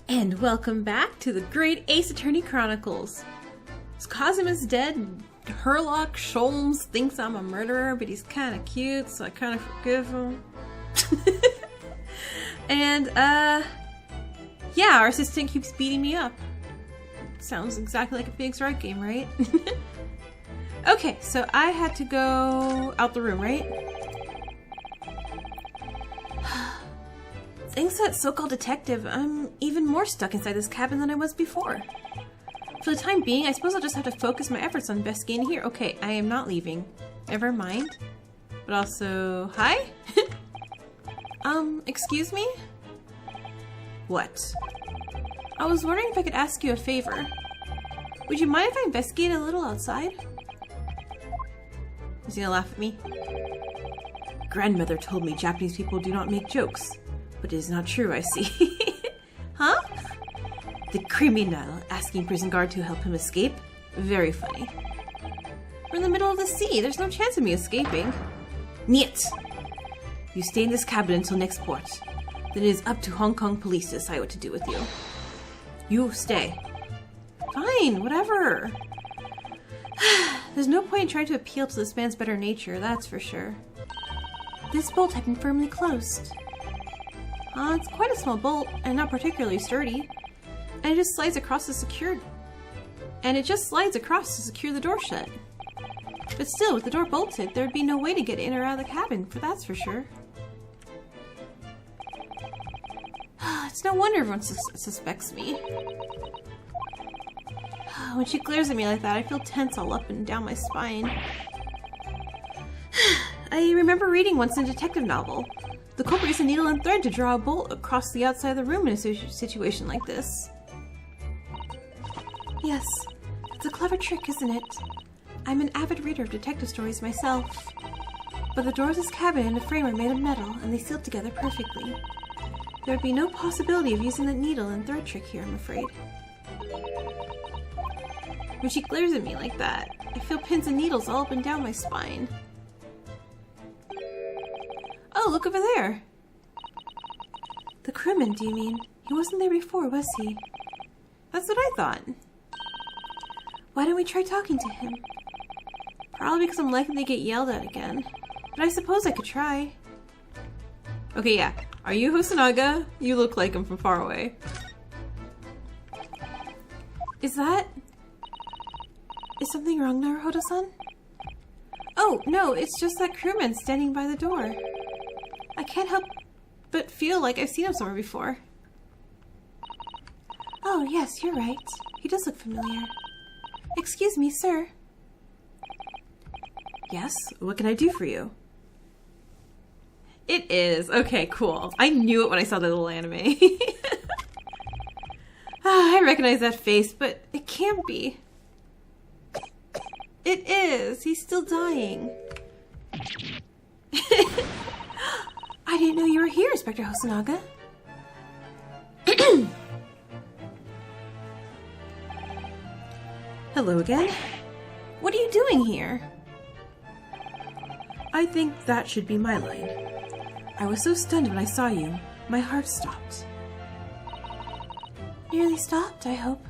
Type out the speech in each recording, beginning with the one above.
And welcome back to the Great Ace Attorney Chronicles. Cosm is dead. Herlock Sholmes thinks I'm a murderer, but he's kind of cute, so I kind of forgive him. And, yeah, our assistant keeps beating me up. Sounds exactly like a Phoenix Wright game, right? Okay, so I had to go out the room, right? Thanks to that so-called detective, I'm even more stuck inside this cabin than I was before. For the time being, I suppose I'll just have to focus my efforts on investigating here. Okay, I am not leaving. Never mind. But also, hi? Excuse me? What? I was wondering if I could ask you a favor. Would you mind if I investigate a little outside? Is he gonna laugh at me? Grandmother told me Japanese people do not make jokes. But it is not true, I see. Huh? The criminal asking prison guard to help him escape? Very funny. We're in the middle of the sea. There's no chance of me escaping. Niet! You stay in this cabin until next port. Then it is up to Hong Kong police to decide what to do with you. You stay. Fine, whatever. There's no point in trying to appeal to this man's better nature, that's for sure. This bolt had been firmly closed. It's quite a small bolt, and not particularly sturdy. And it just slides across to secure the door shut. But still, with the door bolted, there'd be no way to get in or out of the cabin, for that's for sure. It's no wonder everyone suspects me. When she glares at me like that, I feel tense all up and down my spine. I remember reading once in a detective novel. The culprit used a needle and thread to draw a bolt across the outside of the room in a situation like this. Yes, it's a clever trick, isn't it? I'm an avid reader of detective stories myself. But the doors of this cabin and the frame are made of metal, and they seal together perfectly. There would be no possibility of using that needle and thread trick here, I'm afraid. When she glares at me like that, I feel pins and needles all up and down my spine. Oh, look over there! The crewman, do you mean? He wasn't there before, was he? That's what I thought. Why don't we try talking to him? Probably because I'm likely to get yelled at again. But I suppose I could try. Okay, yeah. Are you Hosonaga? You look like him from far away. Is something wrong, Naruhodo-san? Oh, no, it's just that crewman standing by the door. I can't help but feel like I've seen him somewhere before. Oh, yes, you're right. He does look familiar. Excuse me, sir. Yes? What can I do for you? It is. Okay, cool. I knew it when I saw the little anime. I recognize that face, but it can't be. It is. He's still dying. I didn't know you were here, Inspector Hosonaga. Hello again. What are you doing here? I think that should be my line. I was so stunned when I saw you, my heart stopped. Nearly stopped, I hope.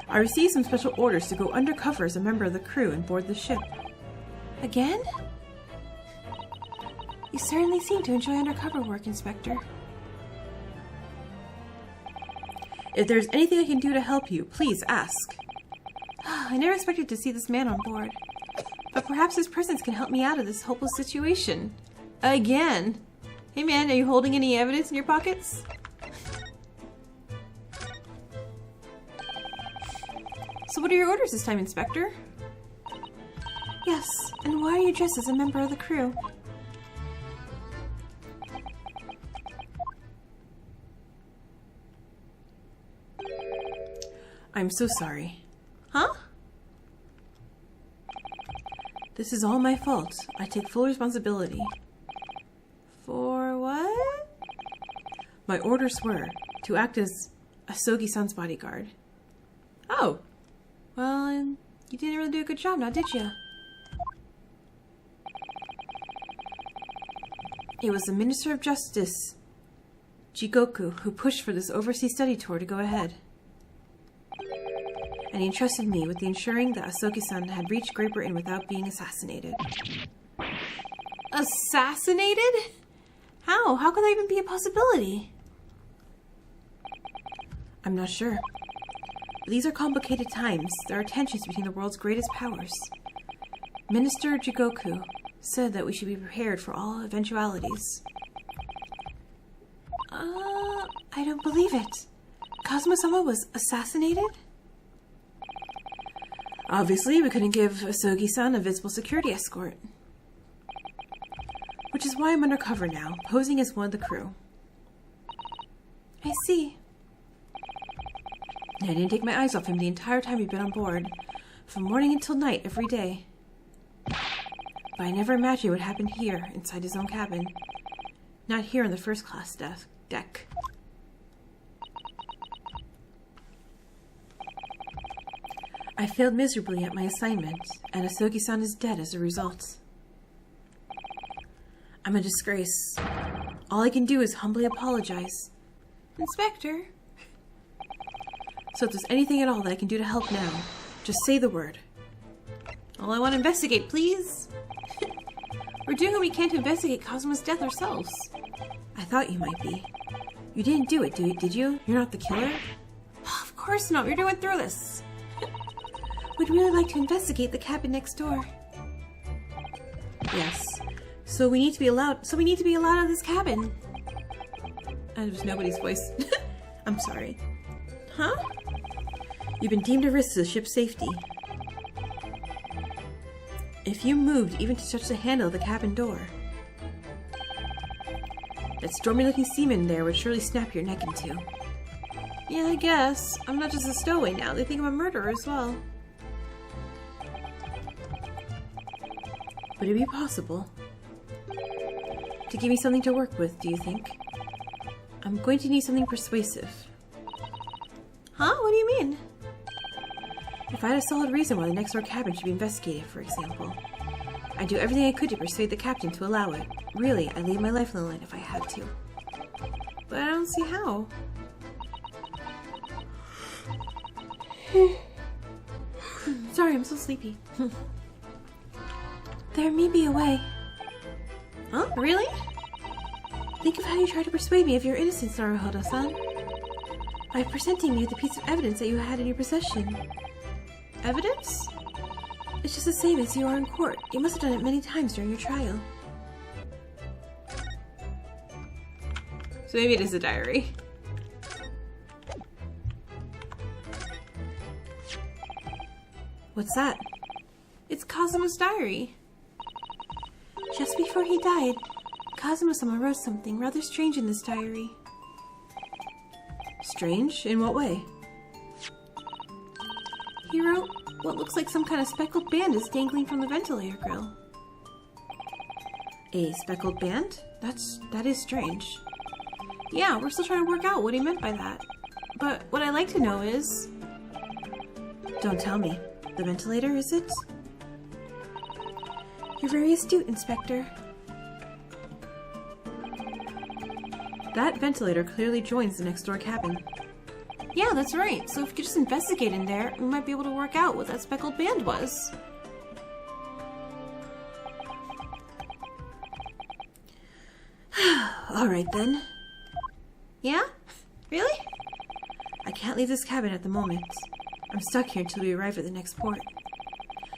I received some special orders to go undercover as a member of the crew and board the ship. Again? You certainly seem to enjoy undercover work, Inspector. If there's anything I can do to help you, please ask. I never expected to see this man on board. But perhaps his presence can help me out of this hopeless situation. Again! Hey man, are you holding any evidence in your pockets? So what are your orders this time, Inspector? Yes, and why are you dressed as a member of the crew? I'm so sorry. Huh? This is all my fault. I take full responsibility. For what? My orders were to act as Asogi-san's bodyguard. Oh. Well, you didn't really do a good job now, did you? It was the Minister of Justice Jigoku, who pushed for this overseas study tour to go ahead. And he entrusted me with the ensuring that Asogi-san had reached Great Britain without being assassinated. Assassinated? How? How could that even be a possibility? I'm not sure. But these are complicated times. There are tensions between the world's greatest powers. Minister Jigoku said that we should be prepared for all eventualities. I don't believe it. Kazuma-sama was assassinated? Obviously, we couldn't give Asogi-san a visible security escort. Which is why I'm undercover now, posing as one of the crew. I see. I didn't take my eyes off him the entire time we've been on board, from morning until night every day. But I never imagined what happened here, inside his own cabin. Not here on the first-class deck. I failed miserably at my assignment, and Asogi-san is dead as a result. I'm a disgrace. All I can do is humbly apologize. Inspector? So if there's anything at all that I can do to help now, just say the word. All I want to investigate, please. We're doing what we can to investigate Kazuma's death ourselves. I thought you might be. You didn't do it, did you? You're not the killer? Of course not. We're doing through this. We'd really like to investigate the cabin next door. Yes. So we need to be allowed out of this cabin. It was nobody's voice. I'm sorry. Huh? You've been deemed a risk to the ship's safety. If you moved even to touch the handle of the cabin door, that stormy-looking seaman there would surely snap your neck in two. Yeah, I guess. I'm not just a stowaway now. They think I'm a murderer as well. Would it be possible to give me something to work with, do you think? I'm going to need something persuasive. Huh? What do you mean? If I had a solid reason why the next door cabin should be investigated, for example, I'd do everything I could to persuade the captain to allow it. Really, I'd leave my life on the line if I had to. But I don't see how. Sorry, I'm so sleepy. There may be a way. Huh? Really? Think of how you tried to persuade me of your innocence, Naruhodo-san. By presenting me with a piece of evidence that you had in your possession. Evidence? It's just the same as you are in court. You must have done it many times during your trial. So maybe it is a diary. What's that? It's Kazuma's diary. Just before he died, Kazuma-sama wrote something rather strange in this diary. Strange? In what way? He wrote what looks like some kind of speckled band is dangling from the ventilator grill. A speckled band? That is strange. Yeah, we're still trying to work out what he meant by that. But what I'd like to know is... Don't tell me. The ventilator, is it? You're very astute, Inspector. That ventilator clearly joins the next door cabin. Yeah, that's right. So if we could just investigate in there, we might be able to work out what that speckled band was. Alright then. Yeah? Really? I can't leave this cabin at the moment. I'm stuck here until we arrive at the next port.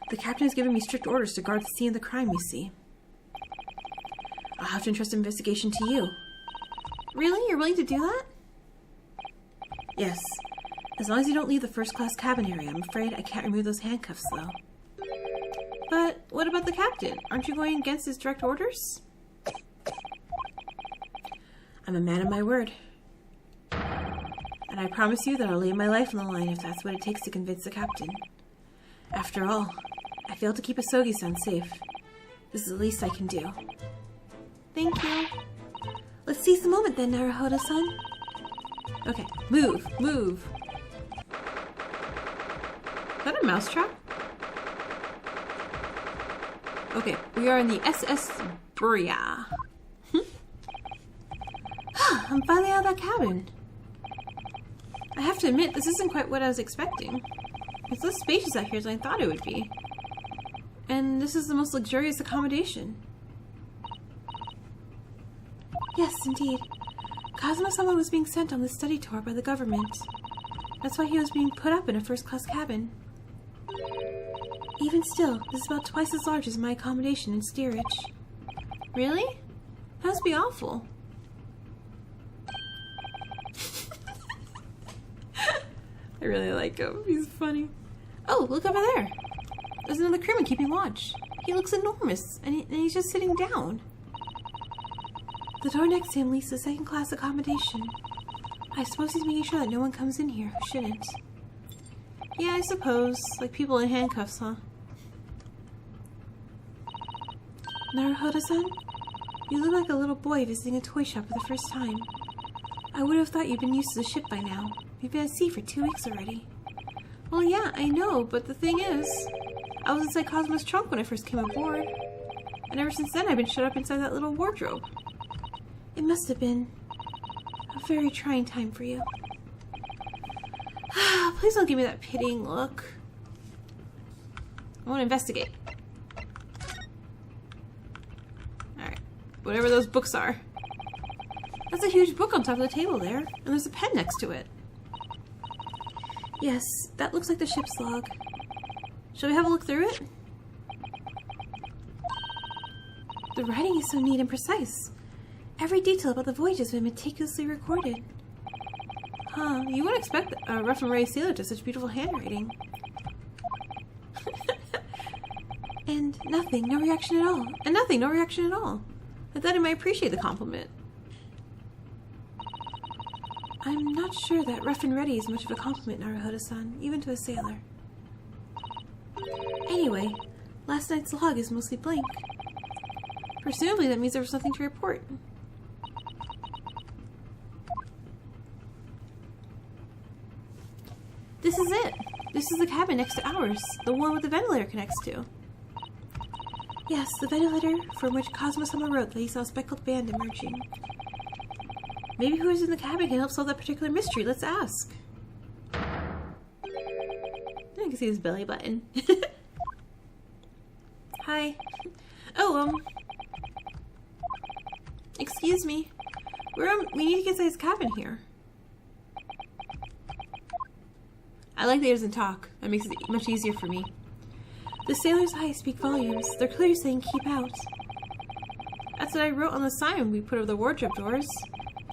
The captain has given me strict orders to guard the scene of the crime, you see. I'll have to entrust the investigation to you. Really? You're willing to do that? Yes. As long as you don't leave the first-class cabin area, I'm afraid I can't remove those handcuffs, though. But what about the captain? Aren't you going against his direct orders? I'm a man of my word. And I promise you that I'll lay my life on the line if that's what it takes to convince the captain. After all, I failed to keep Asogi-san safe. This is the least I can do. Thank you. Let's seize the moment then, Naruhodo-san. Okay, move, move. Is that a mousetrap? Okay, we are in the SS Buria. I'm finally out of that cabin. I have to admit, this isn't quite what I was expecting. It's less spacious out here than I thought it would be. And this is the most luxurious accommodation. Yes, indeed. Kazuma-sama was being sent on this study tour by the government. That's why he was being put up in a first-class cabin. Even still, this is about twice as large as my accommodation in steerage. Really? That must be awful. I really like him. He's funny. Oh, look over there. There's another crewman keeping watch. He looks enormous, and he's just sitting down. The door next to him leads to second-class accommodation. I suppose he's making sure that no one comes in here who shouldn't. Yeah, I suppose. Like people in handcuffs, huh? Naruhodo-san? You look like a little boy visiting a toy shop for the first time. I would have thought you'd been used to the ship by now. You've been at sea for 2 weeks already. Well, yeah, I know, but the thing is, I was inside Kazuma's trunk when I first came aboard. And ever since then, I've been shut up inside that little wardrobe. It must have been a very trying time for you. Please don't give me that pitying look. I want to investigate. Alright. Whatever those books are. That's a huge book on top of the table there. And there's a pen next to it. Yes, that looks like the ship's log. Shall we have a look through it? The writing is so neat and precise. Every detail about the voyage has been meticulously recorded. Huh, you wouldn't expect a rough and ready sailor to have such beautiful handwriting. And nothing, no reaction at all. And nothing, no reaction at all. I thought I might appreciate the compliment. I'm not sure that rough and ready is much of a compliment, Naruhodo-san, even to a sailor. Anyway, last night's log is mostly blank. Presumably that means there was nothing to report. This is it. This is the cabin next to ours, the one with the ventilator connects to. Yes, the ventilator from which Kazuma-sama wrote that he saw a speckled band emerging. Maybe whoever's in the cabin can help solve that particular mystery. Let's ask. I can see his belly button. Hi. Oh, excuse me. We need to get inside his cabin here. I like that he doesn't talk. That makes it much easier for me. The sailor's eyes speak volumes. They're clearly saying keep out. That's what I wrote on the sign we put over the wardrobe doors.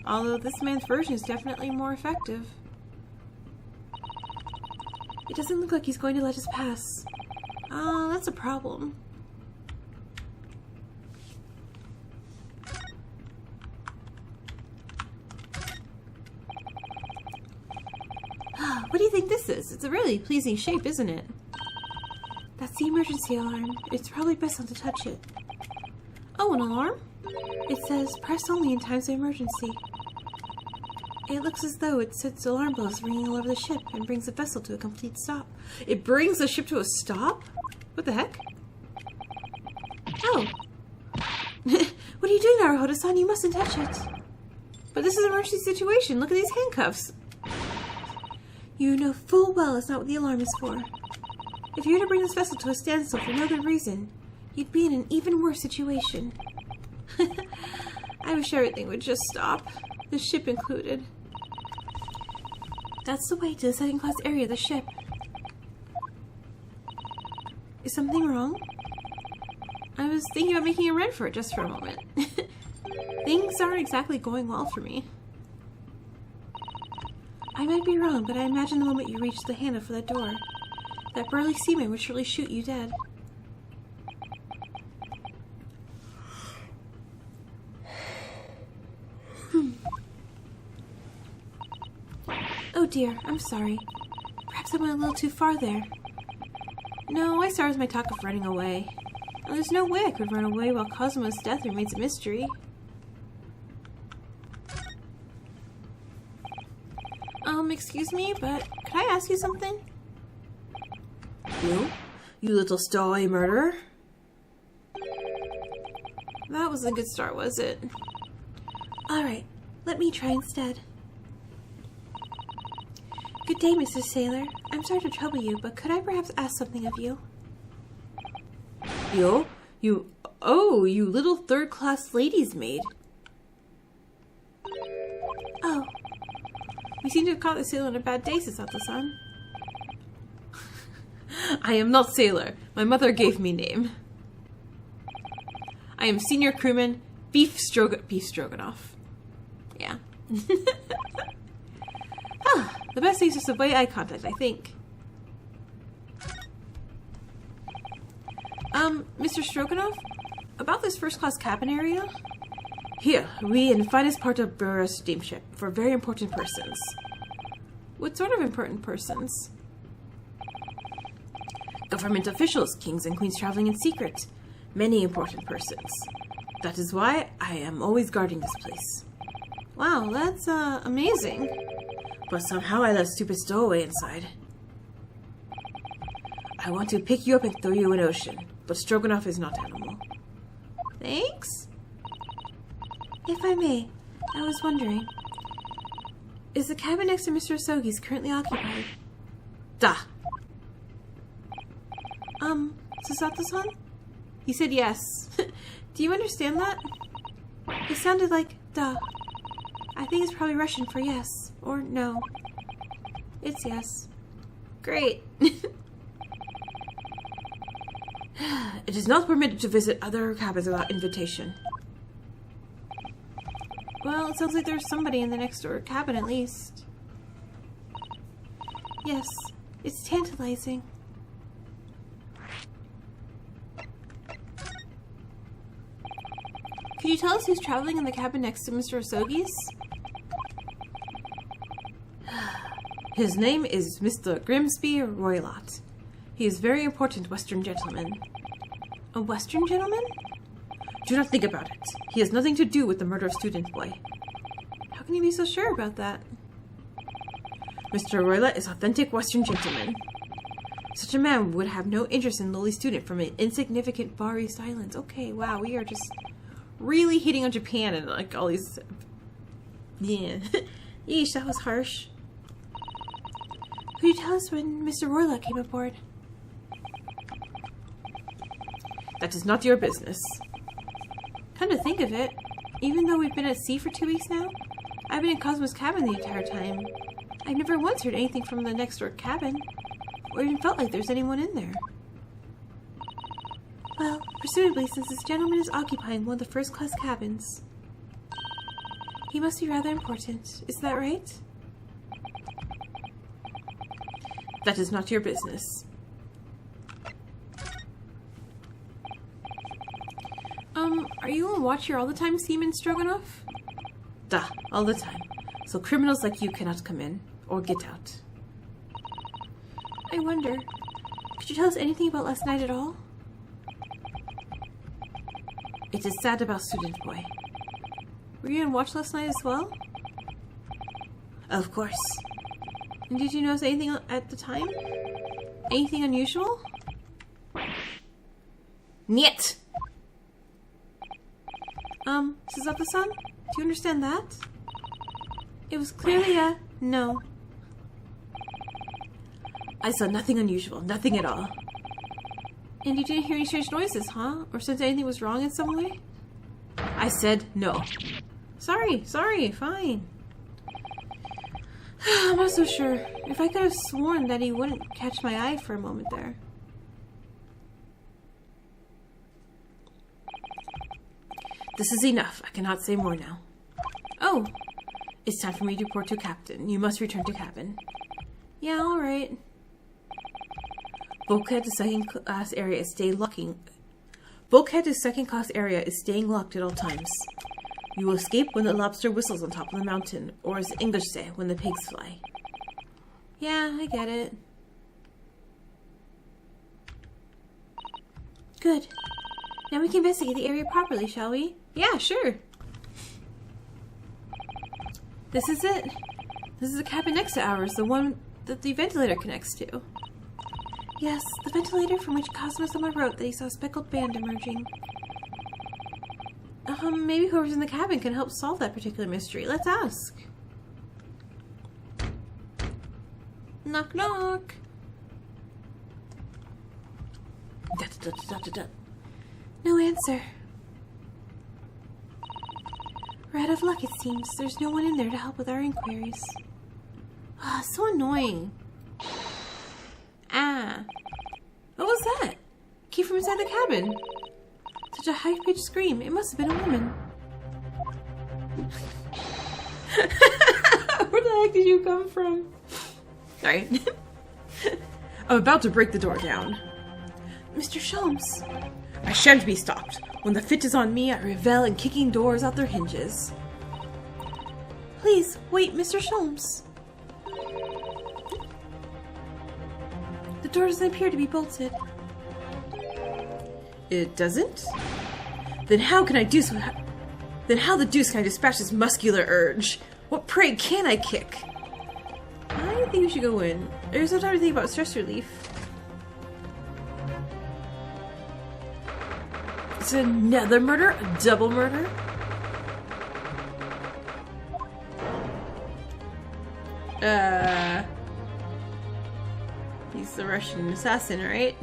Although this man's version is definitely more effective. It doesn't look like he's going to let us pass. That's a problem. What do you think this is? It's a really pleasing shape, isn't it? That's the emergency alarm. It's probably best not to touch it. Oh, an alarm? It says, press only in times of emergency. It looks as though it sets alarm bells ringing all over the ship and brings the vessel to a complete stop. It brings the ship to a stop? What the heck? Oh! What are you doing, Naruhodo-san? You mustn't touch it. But this is an emergency situation. Look at these handcuffs. You know full well it's not what the alarm is for. If you were to bring this vessel to a standstill for no good reason, you'd be in an even worse situation. I wish everything would just stop. The ship included. That's the way to the second-class area of the ship. Is something wrong? I was thinking about making a run for it just for a moment. Things aren't exactly going well for me. I might be wrong, but I imagine the moment you reached the handle for that door, that burly seaman would surely shoot you dead. Oh dear, I'm sorry. Perhaps I went a little too far there. No, I started my talk of running away. And there's no way I could run away while Kazuma's death remains a mystery. Excuse me, but could I ask you something? No? You little stowaway murderer? That wasn't a good start, was it? Alright, Let me try instead. Good day, Mr. Sailor. I'm sorry to trouble you, but could I perhaps ask something of you? You little third-class lady's maid. Oh. We seem to have caught the sailor on a bad day, Susato-san. I am not sailor. My mother gave me name. I am senior crewman, beef stroganoff. Yeah. The best thing is just avoid eye contact, I think. Mr. Stroganoff? About this first-class cabin area? Here, we in the finest part of Burra's steamship for very important persons. What sort of important persons? Government officials, kings and queens traveling in secret. Many important persons. That is why I am always guarding this place. Wow, that's, amazing. But somehow I let stupid stowaway inside. I want to pick you up and throw you in ocean, but Stroganoff is not animal. Thanks? If I may, I was wondering, is the cabin next to Mr. Asogi's currently occupied? Da! Susato-san? He said yes. Do you understand that? It sounded like da. I think it's probably Russian for yes, or no. It's yes. Great. It is not permitted to visit other cabins without invitation. Well, it sounds like there's somebody in the next door cabin at least. Yes, it's tantalizing. Could you tell us who's traveling in the cabin next to Mr. Asogi's? His name is Mr. Grimsby Roylott. He is a very important Western gentleman. A Western gentleman? Do not think about it. He has nothing to do with the murder of Student Boy. How can you be so sure about that? Mr. Roylott is authentic Western gentleman. Such a man would have no interest in lowly student from an insignificant Far East Islands. Okay, wow, we are just really hitting on Japan and like all these... Yeah. Yeesh, that was harsh. Could you tell us when Mr. Roylott came aboard? That is not your business. Come to think of it, even though we've been at sea for 2 weeks now, I've been in Cosmo's cabin the entire time. I've never once heard anything from the next door cabin, or even felt like there's anyone in there. Well, presumably since this gentleman is occupying one of the first-class cabins, he must be rather important. Is that right? That is not your business. Are you on watch here all the time, Seaman Stroganoff? Duh, all the time. So criminals like you cannot come in, or get out. I wonder, could you tell us anything about last night at all? It is sad about Student Boy. Were you on watch last night as well? Of course. And did you notice anything at the time? Anything unusual? Niet! Susato-san? Do you understand that? It was clearly a no. I saw nothing unusual, nothing at all. And you didn't hear any strange noises, huh? Or sense anything was wrong in some way? I said no. Sorry, fine. I'm not so sure. If I could have sworn that he wouldn't catch my eye for a moment there. This is enough. I cannot say more now. Oh, it's time for me to report to Captain. You must return to cabin. Yeah, alright. Bulkhead to second class area is staying locked at all times. You will escape when the lobster whistles on top of the mountain, or as the English say, when the pigs fly. Yeah, I get it. Good. Now we can investigate the area properly, shall we? Yeah, sure. This is it. This is the cabin next to ours, the one that the ventilator connects to. Yes, the ventilator from which Cosmo someone wrote that he saw a speckled band emerging. Maybe whoever's in the cabin can help solve that particular mystery. Let's ask. Knock, knock. No answer. We're out of luck, it seems. There's no one in there to help with our inquiries. Ah, so annoying. Ah. What was that? Came from inside the cabin. Such a high-pitched scream. It must have been a woman. Where the heck did you come from? Sorry. I'm about to break the door down. Mr. Sholmes. I shan't be stopped. When the fit is on me, I revel in kicking doors out their hinges. Please, wait, Mr. Sholmes. The door doesn't appear to be bolted. It doesn't? Then how the deuce can I dispatch this muscular urge? What prey can I kick? I think we should go in. There's no time to think about stress relief. It's another murder? A double murder? He's the Russian assassin, right?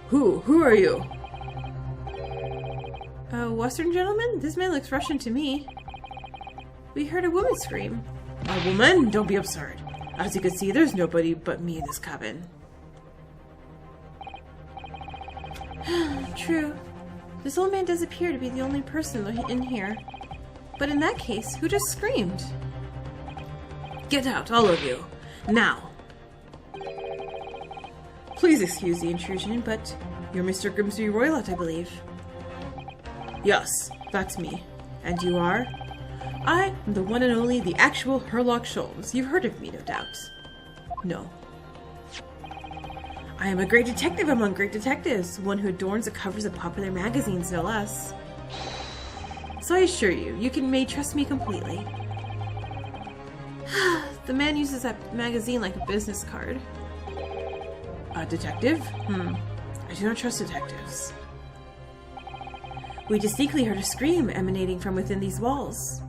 Who are you? A Western gentleman? This man looks Russian to me. We heard a woman scream. A woman? Don't be absurd. As you can see, there's nobody but me in this cabin. True. This old man does appear to be the only person in here. But in that case, who just screamed? Get out, all of you. Now. Please excuse the intrusion, but you're Mr. Grimsby Roylott, I believe. Yes, that's me. And you are? I am the one and only, the actual Herlock Sholmes. You've heard of me, no doubt. No. I am a great detective among great detectives, one who adorns the covers of popular magazines, no less. So I assure you, you may trust me completely. The man uses that magazine like a business card. A detective? I do not trust detectives. We distinctly heard a scream emanating from within these walls.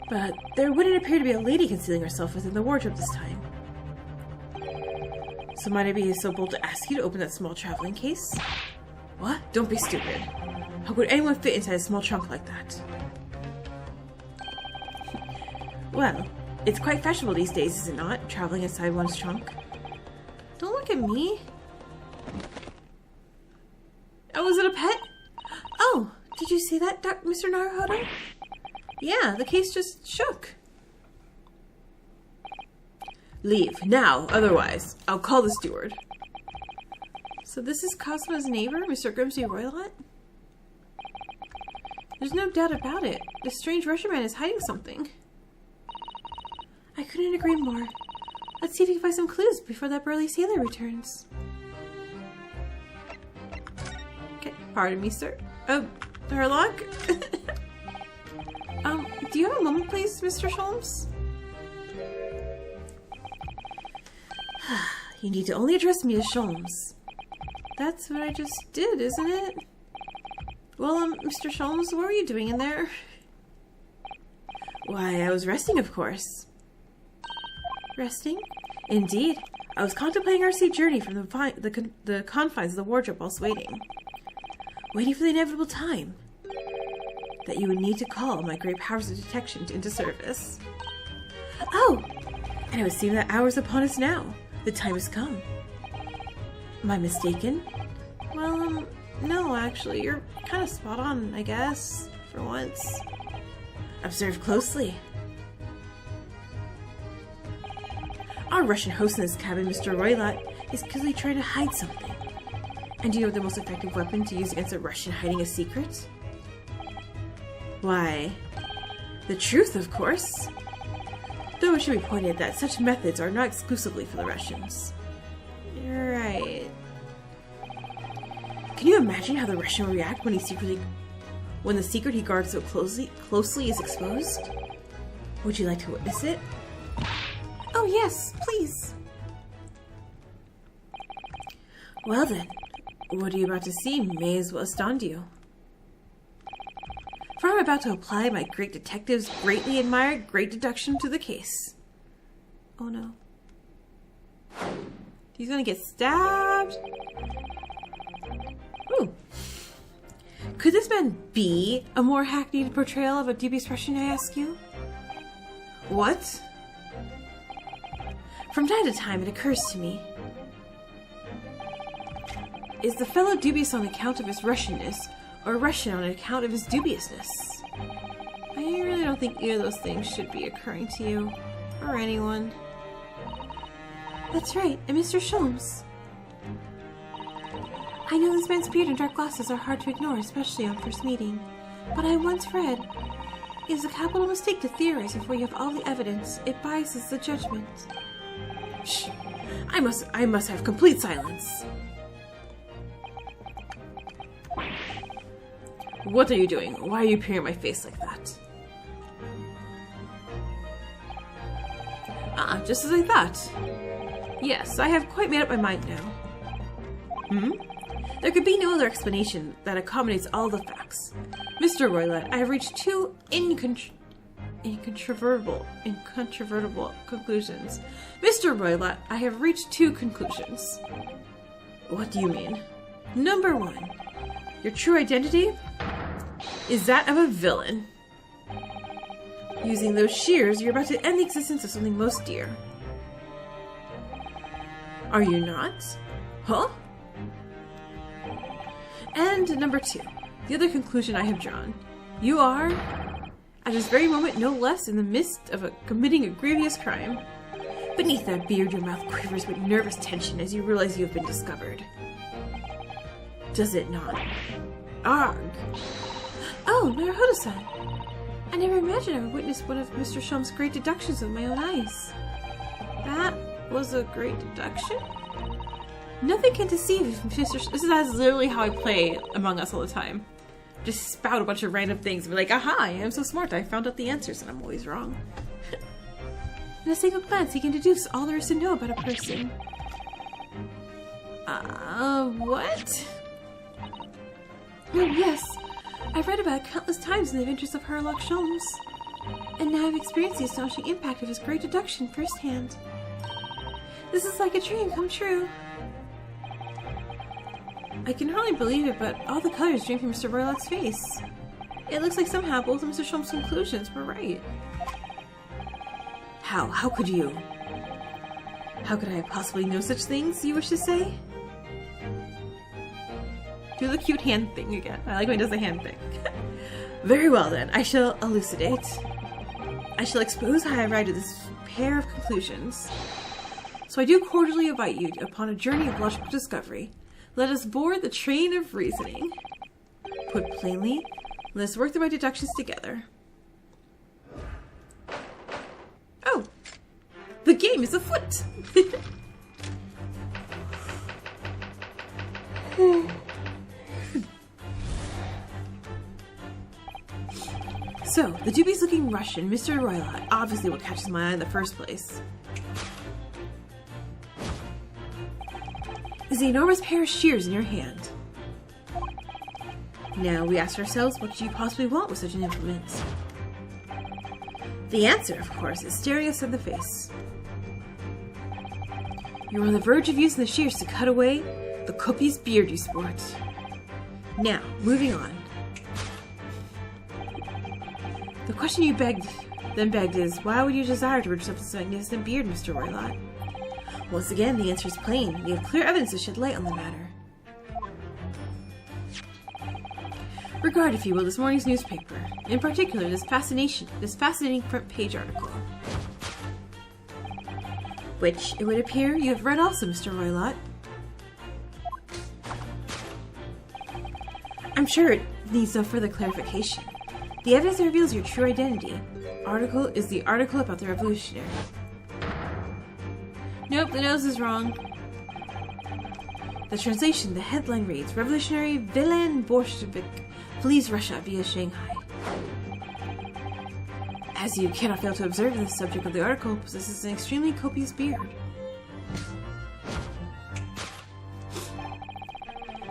But there wouldn't appear to be a lady concealing herself within the wardrobe this time. So might I be so bold to ask you to open that small traveling case? What? Don't be stupid. How could anyone fit inside a small trunk like that? Well, it's quite fashionable these days, is it not? Traveling inside one's trunk. Don't look at me. Oh, is it a pet? Oh, did you see that, Mr. Naruhodo? Yeah, the case just shook. Leave, now, otherwise, I'll call the steward. So this is Cosmo's neighbor, Mr. Grimsby Roylott? There's no doubt about it. The strange Russian man is hiding something. I couldn't agree more. Let's see if we can find some clues before that burly sailor returns. Okay, pardon me, sir. Oh, Herlock? Do you have a moment, please, Mr. Sholmes? You need to only address me as Sholmes. That's what I just did, isn't it? Well, Mr. Sholmes, what were you doing in there? Why, I was resting, of course. Resting? Indeed. I was contemplating our sea journey from the confines of the wardrobe whilst waiting. Waiting for the inevitable time that you would need to call my great powers of detection into service. Oh! And it would seem that hour is upon us now. The time has come. Am I mistaken? Well, no, actually. You're kind of spot on, I guess, for once. Observe closely. Our Russian host in this cabin, Mr. Roylott, is clearly trying to hide something. And do you know the most effective weapon to use against a Russian hiding a secret? Why, the truth, of course. Though it should be pointed that such methods are not exclusively for the Russians. You're right. Can you imagine how the Russian will react when the secret he guards so closely is exposed? Would you like to witness it? Oh yes, please. Well then, what are you about to see may as well astound you. I'm about to apply my great detective's greatly admired great deduction to the case. Oh no. He's gonna get stabbed. Ooh. Could this man be a more hackneyed portrayal of a dubious Russian, I ask you? What? From time to time, it occurs to me. Is the fellow dubious on account of his Russianness, or Russian on account of his dubiousness? I really don't think either of those things should be occurring to you, or anyone. That's right, and Mr. Sholmes. I know this man's beard and dark glasses are hard to ignore, especially on first meeting. But I once read, it is a capital mistake to theorize before you have all the evidence. It biases the judgment. Shh! I must have complete silence. What are you doing? Why are you peering at my face like that? Ah, just as I thought. Yes, I have quite made up my mind now. There could be no other explanation that accommodates all the facts. Mr. Roylott, I have reached two incontrovertible conclusions. Mr. Roylott, I have reached two conclusions. What do you mean? Number one, your true identity is that of a villain. Using those shears, you're about to end the existence of something most dear. Are you not? Huh? And number two, the other conclusion I have drawn. You are, at this very moment, no less in the midst of committing a grievous crime. Beneath that beard, your mouth quivers with nervous tension as you realize you have been discovered. Does it not? Arg! Oh, Naruhodo-san! I never imagined I would witness one of Mr. Sholmes' great deductions with my own eyes. That was a great deduction? Nothing can deceive you from Mr. That's literally how I play Among Us all the time. Just spout a bunch of random things and be like, aha, I am so smart, I found out the answers and I'm always wrong. In a single glance, he can deduce all there is to know about a person. What? Oh, yes. I've read about it countless times in the adventures of Herlock Sholmes. And now I've experienced the astonishing impact of his great deduction firsthand. This is like a dream come true. I can hardly believe it, but all the colors stream from Mr. Roylott's face. It looks like somehow both of Mr. Sholmes' conclusions were right. How? How could you? How could I possibly know such things, you wish to say? Do the cute hand thing again. I like when he does the hand thing. Very well then, I shall elucidate. I shall expose how I arrived at this pair of conclusions. So I do cordially invite you upon a journey of logical discovery. Let us board the train of reasoning. Put plainly, let us work through my deductions together. Oh! The game is afoot! So, the dubious-looking Russian, Mr. Roylott, obviously what catches my eye in the first place, is the enormous pair of shears in your hand. Now, we ask ourselves, what could you possibly want with such an implement? The answer, of course, is staring us in the face. You're on the verge of using the shears to cut away the copious beard you sport. Now, moving on. The question you then begged is, why would you desire to rid yourself of this magnificent beard, Mr. Roylott? Once again, the answer is plain. We have clear evidence to shed light on the matter. Regard, if you will, this morning's newspaper. In particular, this fascinating front page article. Which, it would appear, you have read also, Mr. Roylott. I'm sure it needs no further clarification. The evidence that reveals your true identity. Article is the article about the revolutionary. Nope, the nose is wrong. The translation, the headline reads, Revolutionary Villain Bolshevik flees Russia via Shanghai. As you cannot fail to observe, the subject of the article possesses an extremely copious beard.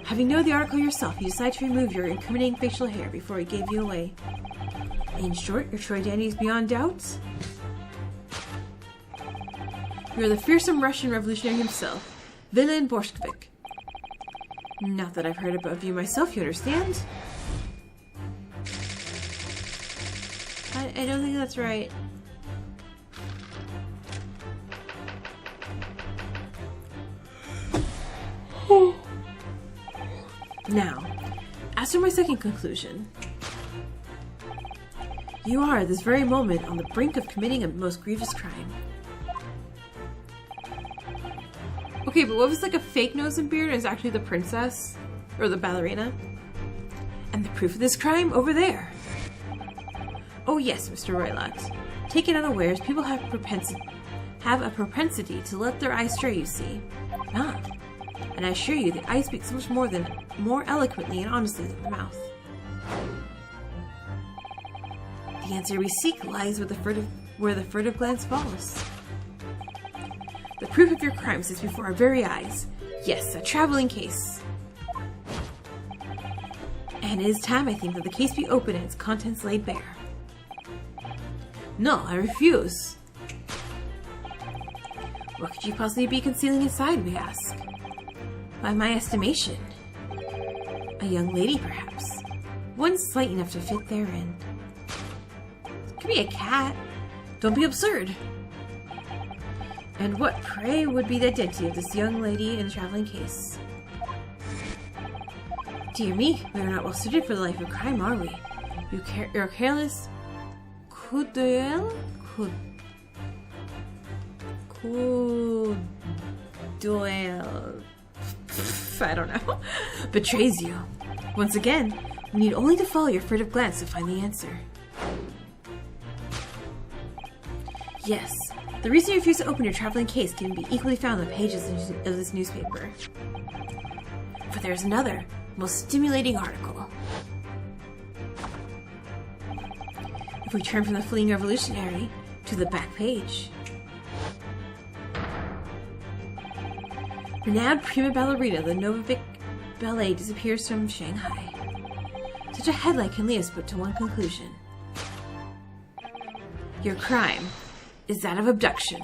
Having known the article yourself, you decide to remove your incriminating facial hair before it gave you away. In short, your Troy dandy is beyond doubt? You're the fearsome Russian revolutionary himself, Villain Borshkovik. Not that I've heard about you myself, you understand? I don't think that's right. Now, as for my second conclusion, you are, at this very moment, on the brink of committing a most grievous crime. Okay, but what was like a fake nose and beard and it's actually the princess? Or the ballerina? And the proof of this crime? Over there! Oh yes, Mr. Roylott. Taken unawares, people have a propensity to let their eyes stray, you see. Ah. And I assure you, the eye speaks much more eloquently and honestly than the mouth. The answer we seek lies where the furtive glance falls. The proof of your crime sits before our very eyes. Yes, a traveling case. And it is time, I think, that the case be opened and its contents laid bare. No, I refuse. What could you possibly be concealing inside, we ask? By my estimation, a young lady, perhaps. One slight enough to fit therein. It could be a cat. Don't be absurd. And what, pray, would be the identity of this young lady in the traveling case? Dear me, we are not well suited for the life of crime, are we? You're careless. Coudel? I don't know. Betrays you. Once again, we need only to follow your furtive glance to find the answer. Yes, the reason you refuse to open your traveling case can be equally found on the pages of this newspaper. For there's another, most stimulating article. If we turn from the fleeing revolutionary to the back page. Renowned prima ballerina, the Novivik Ballet disappears from Shanghai. Such a headline can lead us but to one conclusion. Your crime is that of abduction.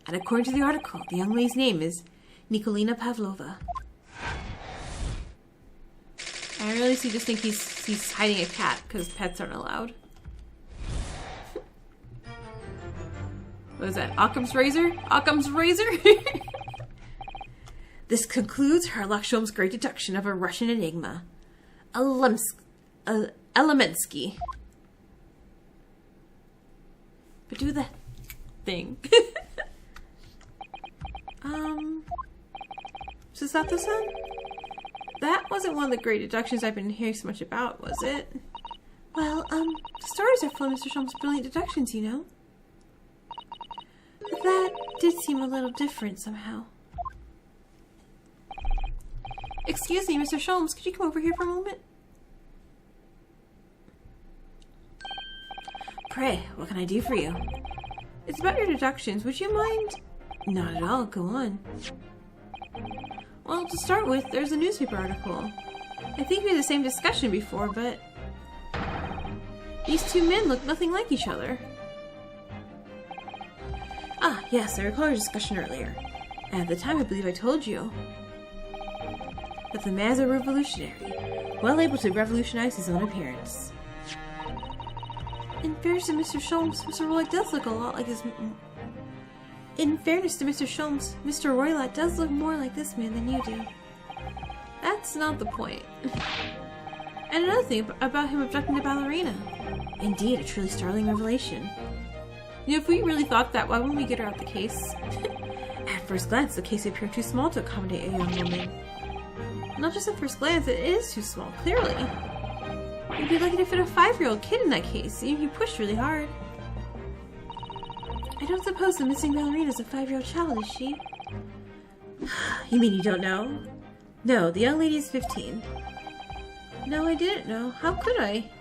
And according to the article, the young lady's name is Nikolina Pavlova. I really just think he's hiding a cat because pets aren't allowed. What is that? Occam's razor? Occam's razor? This concludes Herlock Sholmes' great deduction of a Russian enigma. Elemensky. But do the thing. So is that this one? That wasn't one of the great deductions I've been hearing so much about, was it? Well, the stories are full of Mr. Sholmes' brilliant deductions, you know. But that did seem a little different somehow. Excuse me, Mr. Sholmes, could you come over here for a moment? Pray, what can I do for you? It's about your deductions. Would you mind? Not at all. Go on. Well, to start with, there's a newspaper article. I think we had the same discussion before, but these two men look nothing like each other. Ah, yes, I recall our discussion earlier. And at the time, I believe I told you that the man is a revolutionary, well able to revolutionize his own appearance. In fairness to Mr. Sholmes, Mr. Roylott does look a lot like his... In fairness to Mr. Sholmes, Mr. Roylott does look more like this man than you do. That's not the point. And another thing about him abducting the ballerina. Indeed, a truly startling revelation. You know, if we really thought that, why wouldn't we get her out the case? At first glance, the case appeared too small to accommodate a young woman. Not just at first glance, it is too small, clearly. You'd be lucky to fit a 5-year-old kid in that case, even if you pushed really hard. I don't suppose the missing ballerina is a 5-year-old child, is she? You mean you don't know? No, the young lady is 15. No, I didn't know. How could I?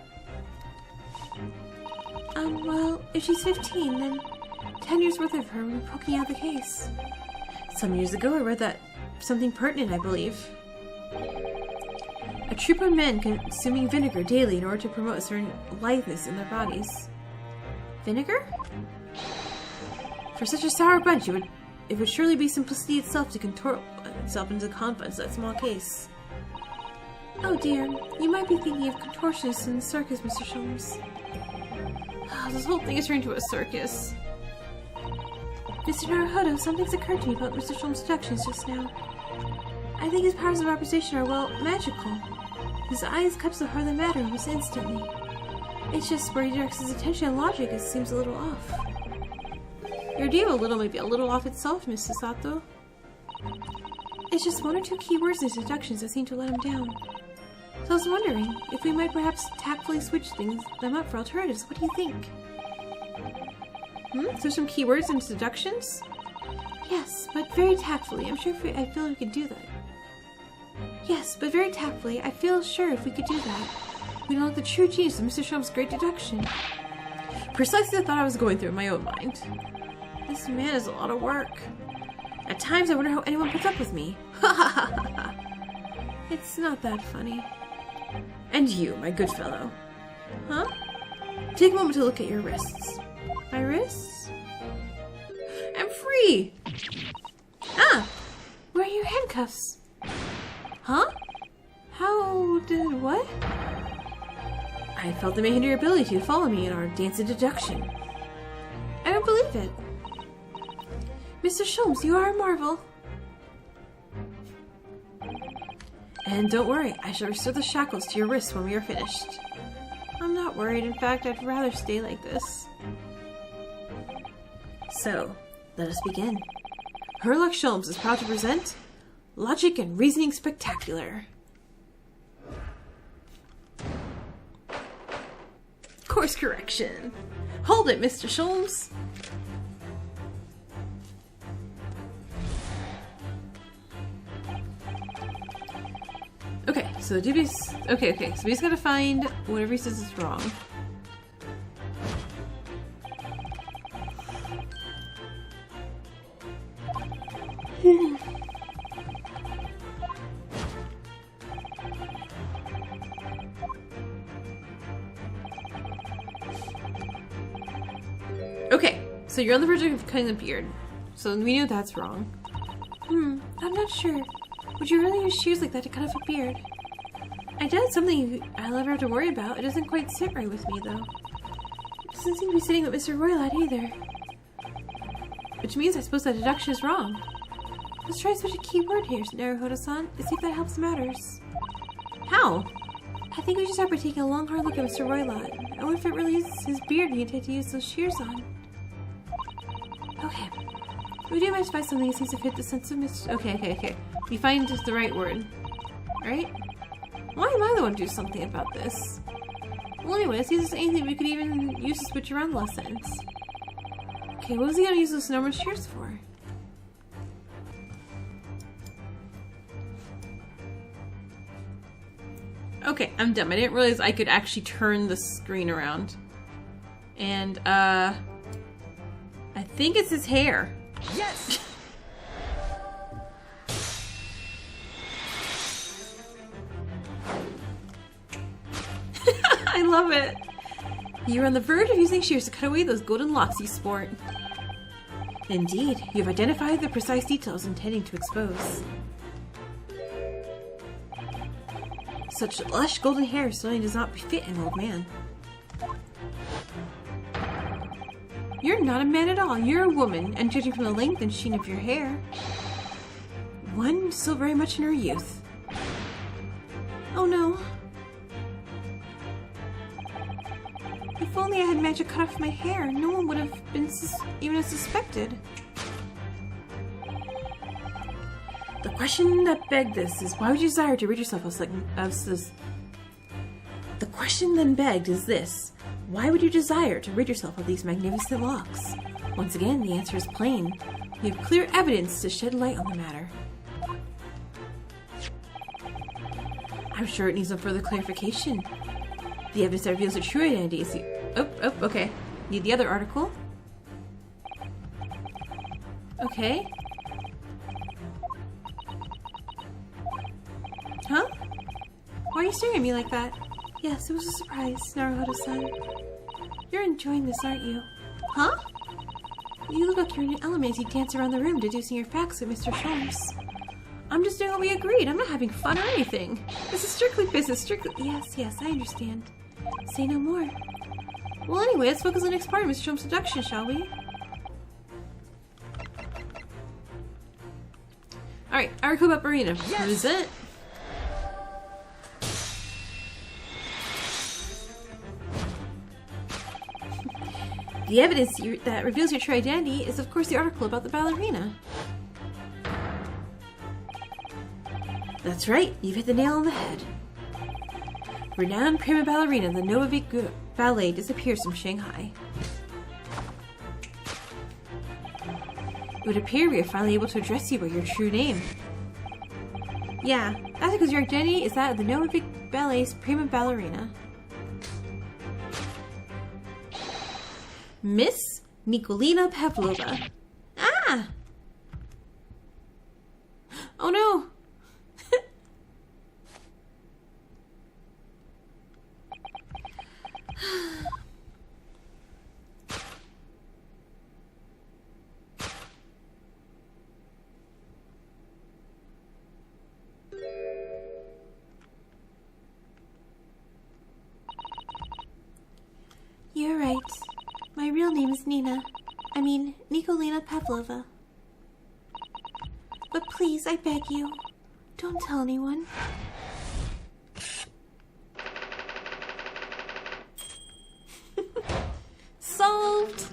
Well, if she's 15, then 10 years worth of her would be poking out the case. Some years ago, I read that something pertinent, I believe. A troop of men consuming vinegar daily in order to promote a certain litheness in their bodies. Vinegar? For such a sour bunch, it would surely be simplicity itself to contort itself into the confines of that small case. Oh dear, you might be thinking of contortionists in the circus, Mr. Sholmes. This whole thing is turned into a circus. Mr. Naruhodo, something's occurred to me about Mr. Sholmes' deductions just now. I think his powers of observation are, well, magical. His eyes catch the heart of the matter almost instantly. It's just where he directs his attention and logic, it seems a little off. Your idea of a little may be a little off itself, Mrs. Sato. It's just one or two key words in his deductions that seem to let him down. So I was wondering if we might perhaps tactfully switch them up for alternatives. What do you think? So some keywords and deductions? Yes, but very tactfully. I feel we could do that. Yes, but very tactfully. I feel sure if we could do that, we'd unlock the true genius of Mr. Sholmes' great deduction. Precisely the thought I was going through in my own mind. This man is a lot of work. At times I wonder how anyone puts up with me. Ha ha ha ha. It's not that funny. And you, my good fellow. Huh? Take a moment to look at your wrists. My wrists? I'm free! Ah! Where are your handcuffs? Huh? How did what? I felt they may hinder your ability to follow me in our dance of deduction. I don't believe it. Mr. Sholmes, you are a marvel. And don't worry, I shall restore the shackles to your wrists when we are finished. I'm not worried. In fact, I'd rather stay like this. So, let us begin. Herlock Sholmes is proud to present Logic and Reasoning Spectacular. Course correction. Hold it, Mr. Sholmes. Okay, so the duties. Okay, so we just gotta find whatever he says is wrong. Okay, so you're on the verge of cutting the beard. So we knew that's wrong. I'm not sure. Would you really use shears like that to cut off a beard? I doubt it's something I'll ever have to worry about. It doesn't quite sit right with me, though. It doesn't seem to be sitting with Mr. Roylott either. Which means I suppose that deduction is wrong. Let's try such a key word here, Naruhodo-san, and see if that helps matters. How? I think we should start by taking a long hard look at Mr. Roylott. I wonder if it really is his beard we intend to use those shears on. Okay. We do manage to find something that seems to fit the sense of Mr. Okay. We find just the right word. Right? Why am I the one to do something about this? Well, anyway, let's see if there's anything we could even use to switch around the last sentence. Okay, what was he gonna use those numbered shears for? Okay, I'm dumb. I didn't realize I could actually turn the screen around. And, I think it's his hair. Yes! I love it. You're on the verge of using shears to cut away those golden locks you sport. Indeed, you've identified the precise details intending to expose. Such lush golden hair certainly does not befit an old man. You're not a man at all. You're a woman, and judging from the length and sheen of your hair, one still very much in her youth. Oh no. If only I had managed to cut off my hair, no one would have been even suspected. The question that begged this is, why would you desire to rid yourself of this? The question then begged is this: why would you desire to rid yourself of these magnificent locks? Once again, the answer is plain. You have clear evidence to shed light on the matter. I'm sure it needs no further clarification. The evidence that reveals the true identity is okay. Need the other article. Okay. Huh? Why are you staring at me like that? Yes, it was a surprise, Naruhodo-san. You're enjoying this, aren't you? Huh? You look like you're in an element as you dance around the room deducing your facts with Mr. Sholmes. I'm just doing what we agreed. I'm not having fun or anything. This is strictly business, strictly— Yes, I understand. Say no more. Well, anyway, let's focus on the next part of Mr. Sholmes' seduction, shall we? Alright, article about Marina. Yes! Present. The evidence that reveals your true identity is, of course, the article about the ballerina. That's right, you've hit the nail on the head. Renowned prima ballerina, the Novik Ballet disappears from Shanghai. It would appear we are finally able to address you by your true name. Yeah, that's because your identity is that of the Novik Ballet's prima ballerina. Miss Nikolina Pavlova. Ah! Oh no! You're right. My real name is Nikolina Pavlova. But please, I beg you, don't tell anyone. Solved!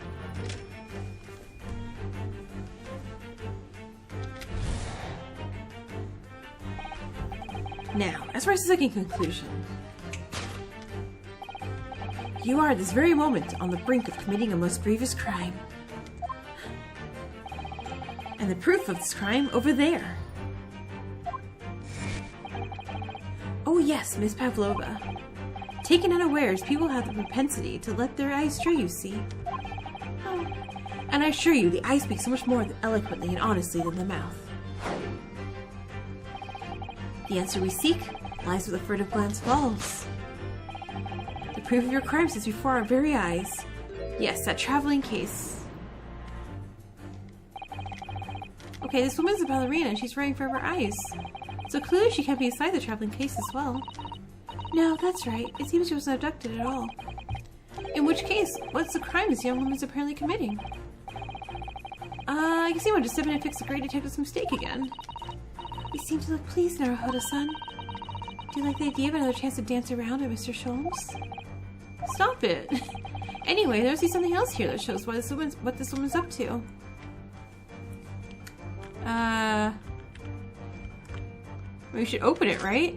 Now, as far as the second conclusion. You are at this very moment on the brink of committing a most grievous crime. And the proof of this crime over there. Oh yes, Miss Pavlova. Taken unawares, people have the propensity to let their eyes stray, you see. Oh. And I assure you, the eye speaks so much more eloquently and honestly than the mouth. The answer we seek lies where the furtive glance falls. The proof of your crime sits before our very eyes. Yes, that traveling case. Okay, this woman's a ballerina and she's running for her eyes. So clearly she can't be inside the traveling case as well. No, that's right. It seems she wasn't abducted at all. In which case, what's the crime this young woman's apparently committing? I guess you want to step in and fix the great detective's mistake again. You seem to look pleased, Naruhodo-san. Do you like the idea of another chance to dance around at Mr. Sholmes? Stop it. Anyway, there's something else here that shows what this woman's up to. We should open it, right?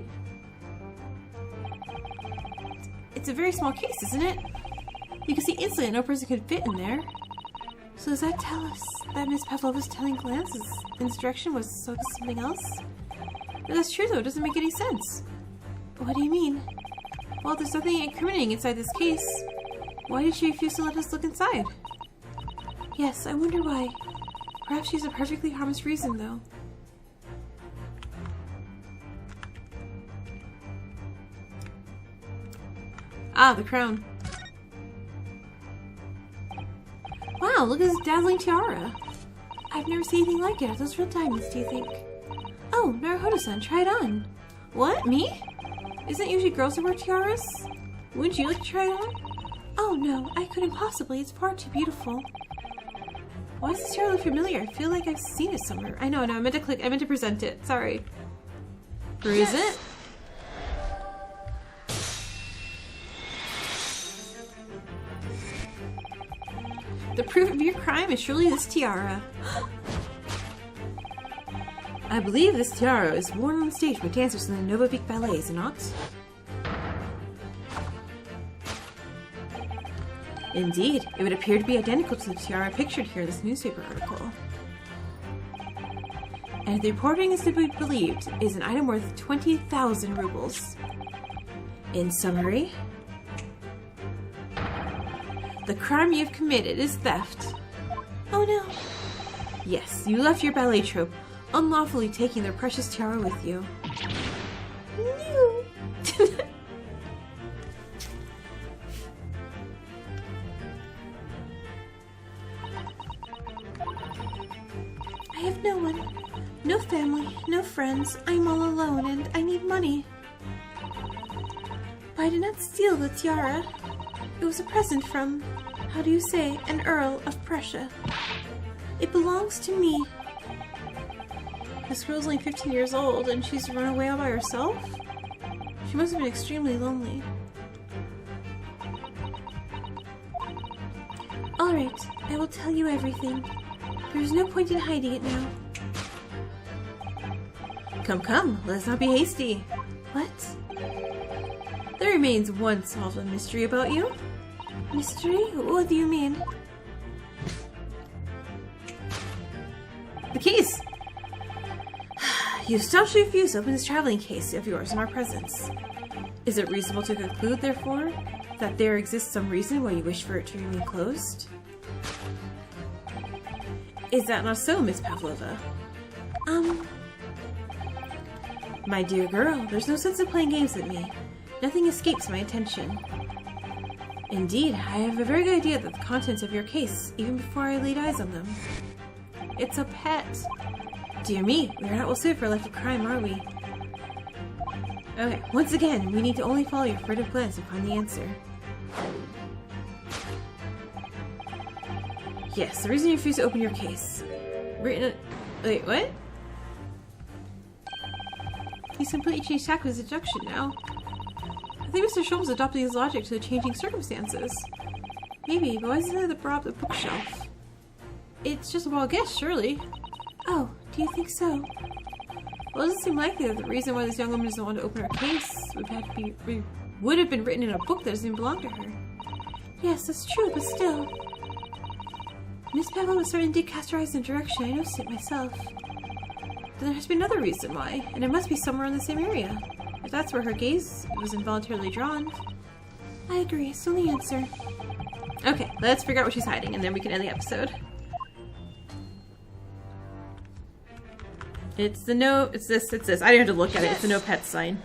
It's a very small case, isn't it? You can see instantly no person could fit in there. So does that tell us that Miss Pavlova's telling glances in this direction was something else? If that's true though, it doesn't make any sense. What do you mean? Well, there's nothing incriminating inside this case. Why did she refuse to let us look inside? Yes, I wonder why. Perhaps she has a perfectly harmless reason though. Ah, the crown. Wow, look at this dazzling tiara. I've never seen anything like it. Are those real diamonds, do you think? Oh, Naruhodo-san, try it on. What? Me? Isn't it usually girls who wear tiaras? Wouldn't you like to try it on? Oh no, I couldn't possibly. It's far too beautiful. Why does this tiara look familiar? I feel like I've seen it somewhere. I know, I meant to click. I meant to present it. Sorry. Where is it? The proof of your crime is surely this tiara. I believe this tiara is worn on stage by dancers in the Novik Ballet, is it not? Indeed, it would appear to be identical to the tiara pictured here in this newspaper article. And if the reporting is to be believed, it is an item worth 20,000 rubles. In summary, the crime you have committed is theft. Oh no. Yes, you left your ballet troupe, unlawfully taking their precious tiara with you. No. I have no one. No family, no friends. I'm all alone and I need money. But I did not steal the tiara. It was a present from, how do you say, an Earl of Prussia. It belongs to me. This girl's only 15 years old and she's run away all by herself? She must have been extremely lonely. Alright, I will tell you everything. There is no point in hiding it now. Come, come, let's not be hasty. What? There remains one solved mystery about you. Mystery? What do you mean? The case! You staunchly refuse to open this traveling case of yours in our presence. Is it reasonable to conclude, therefore, that there exists some reason why you wish for it to remain closed? Is that not so, Miss Pavlova? My dear girl, there's no sense in playing games with me. Nothing escapes my attention. Indeed, I have a very good idea of the contents of your case, even before I laid eyes on them. It's a pet. Dear me, we are not well suited for a life of crime, are we? Okay, once again, we need to only follow your furtive glance to find the answer. Yes, the reason you refuse to open your case. Written. Wait, what? He's completely changed tack with his introduction now. I think Mr. Sholmes adopted his logic to the changing circumstances. Maybe, but why isn't it brought up the bookshelf? It's just a wild guess, surely. Oh, do you think so? Well, it doesn't seem likely that the reason why this young woman doesn't want to open her case would have been written in a book that doesn't even belong to her. Yes, that's true, but still. Miss Pavlova was starting to cast her eyes in a direction. I noticed it myself. Then there has to be another reason why, and it must be somewhere in the same area. If that's where her gaze was involuntarily drawn. I agree, it's the only answer. Okay, let's figure out what she's hiding, and then we can end the episode. It's the no, it's this. I didn't have to look at it. It's the no pet sign.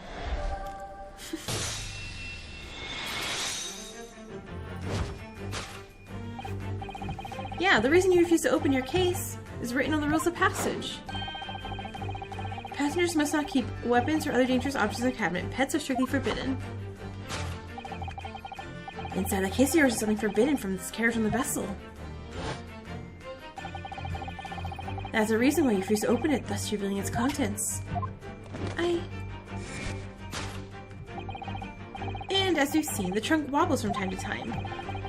Yeah, the reason you refuse to open your case is written on the rules of passage. Passengers must not keep weapons or other dangerous objects in the cabinet. Pets are strictly forbidden. Inside the case of yours is something forbidden from this carriage on the vessel. That's a reason why you refuse to open it, thus revealing its contents. And as we've seen, the trunk wobbles from time to time.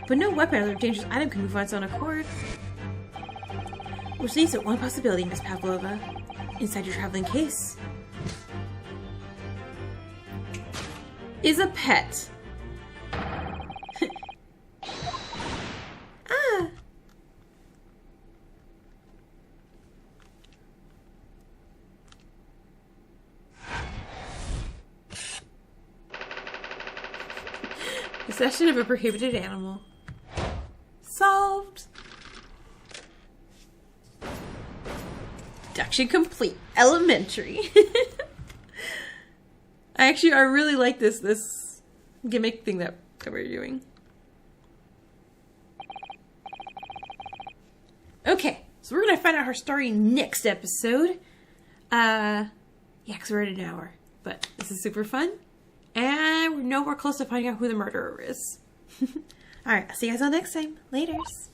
But no weapon or other dangerous item can move on its own accord. Which leaves to one possibility, Miss Pavlova. Inside your traveling case is a pet. Ah! Possession of a prohibited animal. Solved! Deduction complete. Elementary. I really like this gimmick thing that we're doing. Okay, so we're gonna find out her story next episode. Yeah, because we're at an hour. But this is super fun. And we're nowhere close to finding out who the murderer is. Alright, I'll see you guys all next time. Laters.